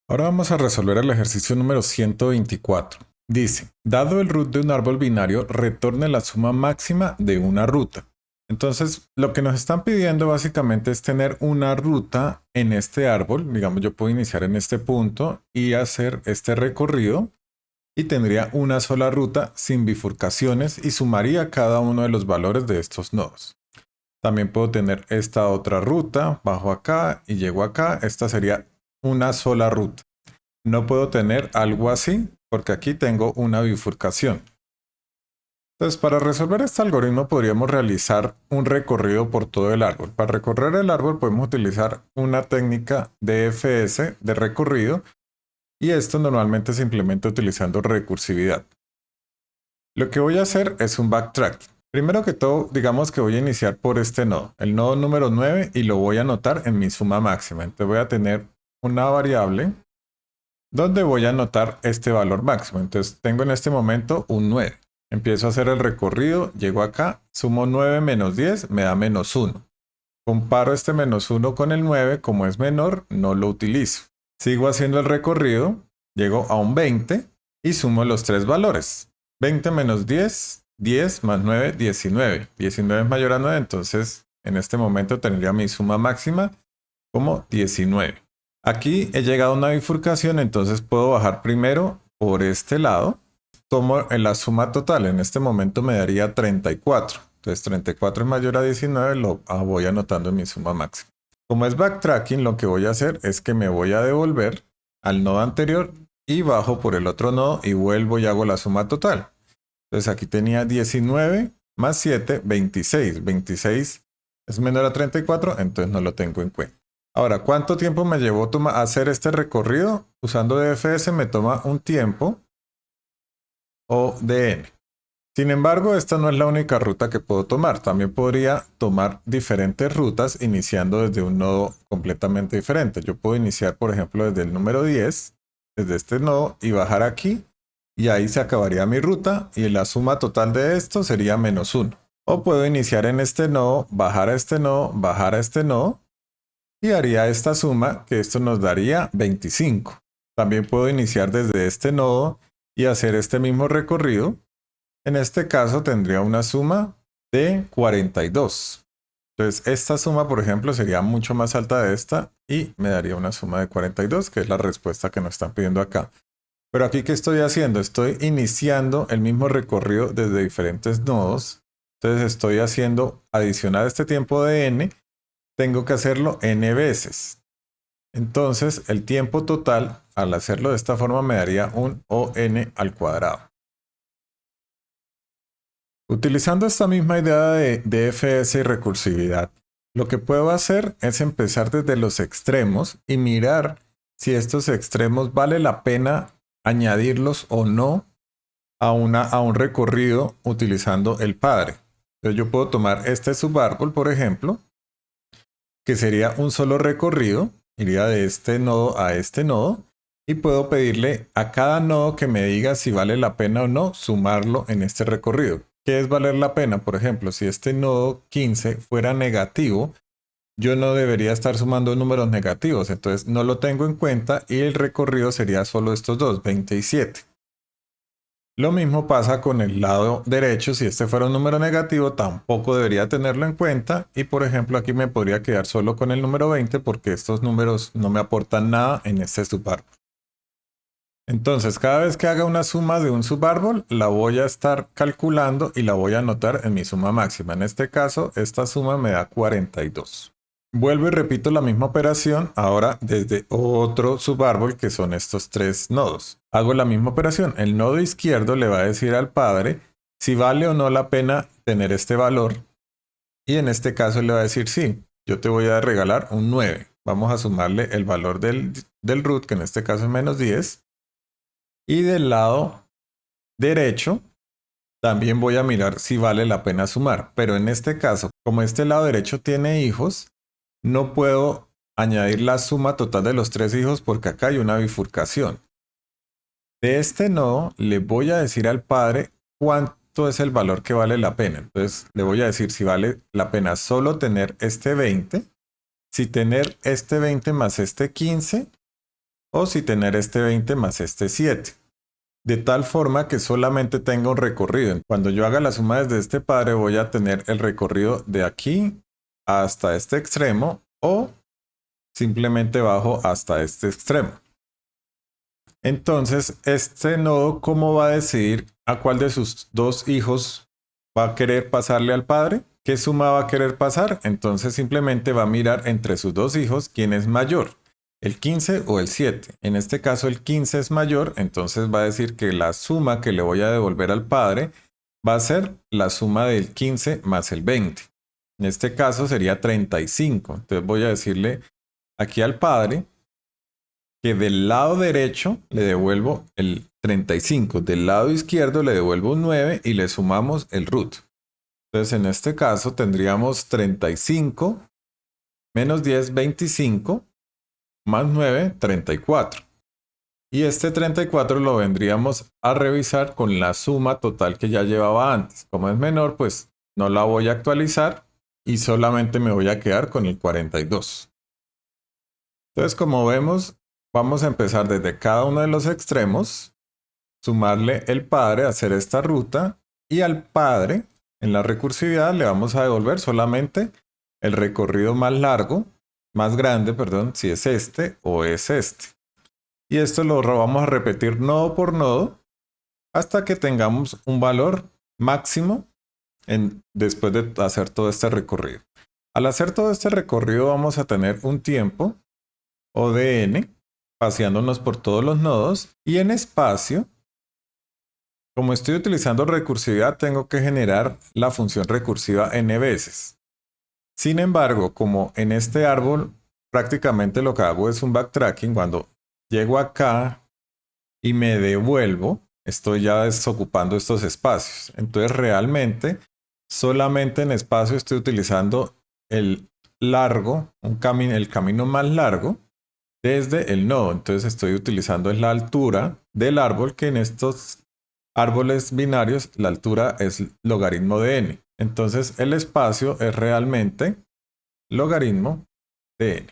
Ahora vamos a resolver el ejercicio número 124. Dice, dado el root de un árbol binario, retorne la suma máxima de una ruta. Entonces, lo que nos están pidiendo básicamente es tener una ruta en este árbol. Digamos, yo puedo iniciar en este punto y hacer este recorrido y tendría una sola ruta sin bifurcaciones y sumaría cada uno de los valores de estos nodos. También puedo tener esta otra ruta, bajo acá y llego acá. Esta sería una sola ruta. No puedo tener algo así porque aquí tengo una bifurcación. Entonces, para resolver este algoritmo podríamos realizar un recorrido por todo el árbol. Para recorrer el árbol podemos utilizar una técnica DFS de recorrido y esto normalmente se implementa utilizando recursividad. Lo que voy a hacer es un backtracking. Primero que todo, digamos que voy a iniciar por este nodo, el nodo número 9, y lo voy a anotar en mi suma máxima. Entonces voy a tener una variable donde voy a anotar este valor máximo. Entonces tengo en este momento un 9. Empiezo a hacer el recorrido, llego acá, sumo 9 menos 10, me da menos 1. Comparo este menos 1 con el 9, como es menor, no lo utilizo. Sigo haciendo el recorrido, llego a un 20 y sumo los tres valores. 20 menos 10, 10 más 9, 19. 19 es mayor a 9, entonces en este momento tendría mi suma máxima como 19. Aquí he llegado a una bifurcación, entonces puedo bajar primero por este lado. Tomo la suma total, en este momento me daría 34. Entonces 34 es mayor a 19, lo voy anotando en mi suma máxima. Como es backtracking, lo que voy a hacer es que me voy a devolver al nodo anterior y bajo por el otro nodo y vuelvo y hago la suma total. Entonces aquí tenía 19 más 7, 26. 26 es menor a 34, entonces no lo tengo en cuenta. Ahora, ¿cuánto tiempo me llevó a hacer este recorrido? Usando DFS me toma un tiempo o dn. Sin embargo, esta no es la única ruta que puedo tomar. También podría tomar diferentes rutas iniciando desde un nodo completamente diferente. Yo puedo iniciar, por ejemplo, desde el número 10, desde este nodo, y bajar aquí, y ahí se acabaría mi ruta, y la suma total de esto sería menos 1. O puedo iniciar en este nodo, bajar a este nodo, bajar a este nodo, y haría esta suma, que esto nos daría 25. También puedo iniciar desde este nodo y hacer este mismo recorrido. En este caso tendría una suma de 42. Entonces esta suma, por ejemplo, sería mucho más alta de esta y me daría una suma de 42, que es la respuesta que nos están pidiendo acá. Pero aquí, ¿qué estoy haciendo? Estoy iniciando el mismo recorrido desde diferentes nodos. Entonces estoy haciendo, adicionar este tiempo de n, tengo que hacerlo n veces. Entonces el tiempo total, al hacerlo de esta forma, me daría un on al cuadrado. Utilizando esta misma idea de DFS y recursividad, lo que puedo hacer es empezar desde los extremos y mirar si estos extremos vale la pena añadirlos o no a un recorrido utilizando el padre. Entonces yo puedo tomar este subárbol, por ejemplo, que sería un solo recorrido, iría de este nodo a este nodo, y puedo pedirle a cada nodo que me diga si vale la pena o no sumarlo en este recorrido. ¿Qué es valer la pena? Por ejemplo, si este nodo 15 fuera negativo, yo no debería estar sumando números negativos, entonces no lo tengo en cuenta y el recorrido sería solo estos dos, 27. Lo mismo pasa con el lado derecho. Si este fuera un número negativo, tampoco debería tenerlo en cuenta. Y por ejemplo, aquí me podría quedar solo con el número 20 porque estos números no me aportan nada en este subárbol. Entonces, cada vez que haga una suma de un subárbol, la voy a estar calculando y la voy a anotar en mi suma máxima. En este caso, esta suma me da 42. Vuelvo y repito la misma operación, ahora desde otro subárbol que son estos tres nodos. Hago la misma operación. El nodo izquierdo le va a decir al padre si vale o no la pena tener este valor. Y en este caso le va a decir sí, yo te voy a regalar un 9. Vamos a sumarle el valor del root, que en este caso es menos 10. Y del lado derecho también voy a mirar si vale la pena sumar. Pero en este caso, como este lado derecho tiene hijos, no puedo añadir la suma total de los tres hijos porque acá hay una bifurcación. De este nodo le voy a decir al padre cuánto es el valor que vale la pena. Entonces le voy a decir si vale la pena solo tener este 20, si tener este 20 más este 15 o si tener este 20 más este 7. De tal forma que solamente tenga un recorrido. Cuando yo haga la suma desde este padre voy a tener el recorrido de aquí hasta este extremo o simplemente bajo hasta este extremo. Entonces, este nodo, ¿cómo va a decidir a cuál de sus dos hijos va a querer pasarle al padre? ¿Qué suma va a querer pasar? Entonces simplemente va a mirar entre sus dos hijos quién es mayor, el 15 o el 7. En este caso el 15 es mayor, entonces va a decir que la suma que le voy a devolver al padre va a ser la suma del 15 más el 20. En este caso sería 35. Entonces voy a decirle aquí al padre que del lado derecho le devuelvo el 35, del lado izquierdo le devuelvo un 9 y le sumamos el root. Entonces en este caso tendríamos 35 menos 10, 25, más 9, 34. Y este 34 lo vendríamos a revisar con la suma total que ya llevaba antes. Como es menor, pues no la voy a actualizar y solamente me voy a quedar con el 42. Entonces, como vemos, vamos a empezar desde cada uno de los extremos, sumarle el padre, hacer esta ruta, y al padre, en la recursividad, le vamos a devolver solamente el recorrido más largo, más grande, perdón, si es este o es este. Y esto lo vamos a repetir nodo por nodo hasta que tengamos un valor máximo después de hacer todo este recorrido. Al hacer todo este recorrido vamos a tener un tiempo o de n paseándonos por todos los nodos y en espacio, como estoy utilizando recursividad, tengo que generar la función recursiva n veces. Sin embargo, como en este árbol prácticamente lo que hago es un backtracking, cuando llego acá y me devuelvo, estoy ya desocupando estos espacios. Entonces realmente solamente en espacio estoy utilizando el largo, el camino más largo desde el nodo. Entonces estoy utilizando la altura del árbol, que en estos árboles binarios la altura es logaritmo de n. Entonces el espacio es realmente logaritmo de n.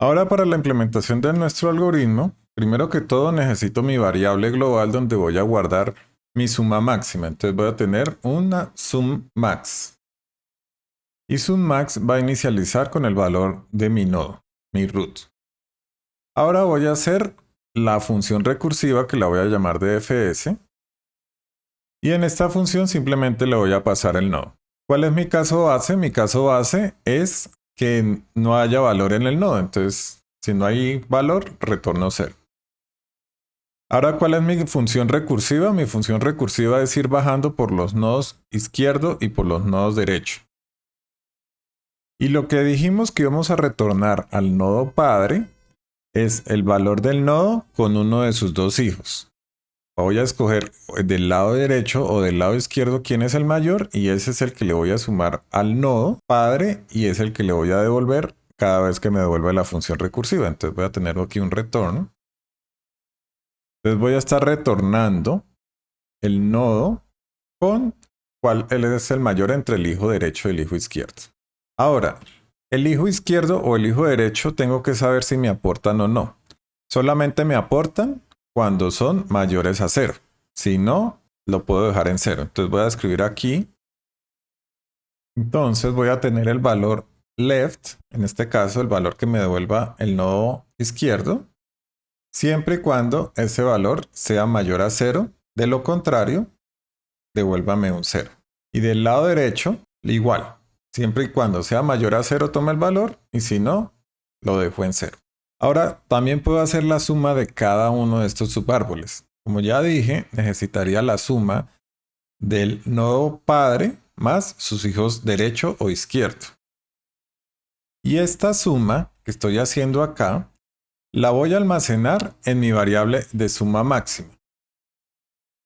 Ahora, para la implementación de nuestro algoritmo, primero que todo necesito mi variable global donde voy a guardar mi suma máxima. Entonces voy a tener una sumMax. Y sumMax va a inicializar con el valor de mi nodo, mi root. Ahora voy a hacer la función recursiva que la voy a llamar dfs. Y en esta función simplemente le voy a pasar el nodo. ¿Cuál es mi caso base? Mi caso base es que no haya valor en el nodo. Entonces, si no hay valor, retorno 0. Ahora, ¿cuál es mi función recursiva? Mi función recursiva es ir bajando por los nodos izquierdo y por los nodos derecho. Y lo que dijimos que íbamos a retornar al nodo padre es el valor del nodo con uno de sus dos hijos. Voy a escoger del lado derecho o del lado izquierdo quién es el mayor y ese es el que le voy a sumar al nodo padre y es el que le voy a devolver cada vez que me devuelva la función recursiva. Entonces voy a tener aquí un retorno. Entonces voy a estar retornando el nodo con cuál es el mayor entre el hijo derecho y el hijo izquierdo. Ahora, el hijo izquierdo o el hijo derecho tengo que saber si me aportan o no. Solamente me aportan cuando son mayores a 0. Si no, lo puedo dejar en 0. Entonces voy a escribir aquí. Entonces voy a tener el valor left, en este caso el valor que me devuelva el nodo izquierdo, siempre y cuando ese valor sea mayor a 0. De lo contrario, devuélvame un 0. Y del lado derecho, igual. Siempre y cuando sea mayor a 0 toma el valor y si no, lo dejo en 0. Ahora, también puedo hacer la suma de cada uno de estos subárboles. Como ya dije, necesitaría la suma del nodo padre más sus hijos derecho o izquierdo. Y esta suma que estoy haciendo acá, la voy a almacenar en mi variable de suma máxima.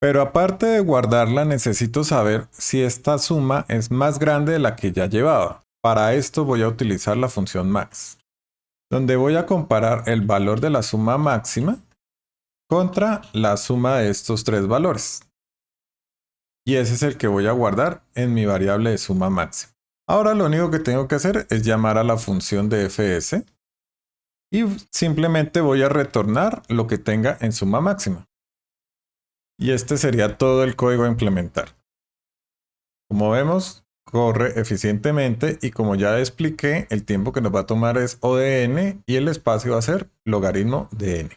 Pero aparte de guardarla, necesito saber si esta suma es más grande de la que ya llevaba. Para esto voy a utilizar la función max, donde voy a comparar el valor de la suma máxima contra la suma de estos tres valores. Y ese es el que voy a guardar en mi variable de suma máxima. Ahora lo único que tengo que hacer es llamar a la función de fs y simplemente voy a retornar lo que tenga en suma máxima. Y este sería todo el código a implementar. Como vemos, corre eficientemente y como ya expliqué, el tiempo que nos va a tomar es O de n y el espacio va a ser logaritmo de n.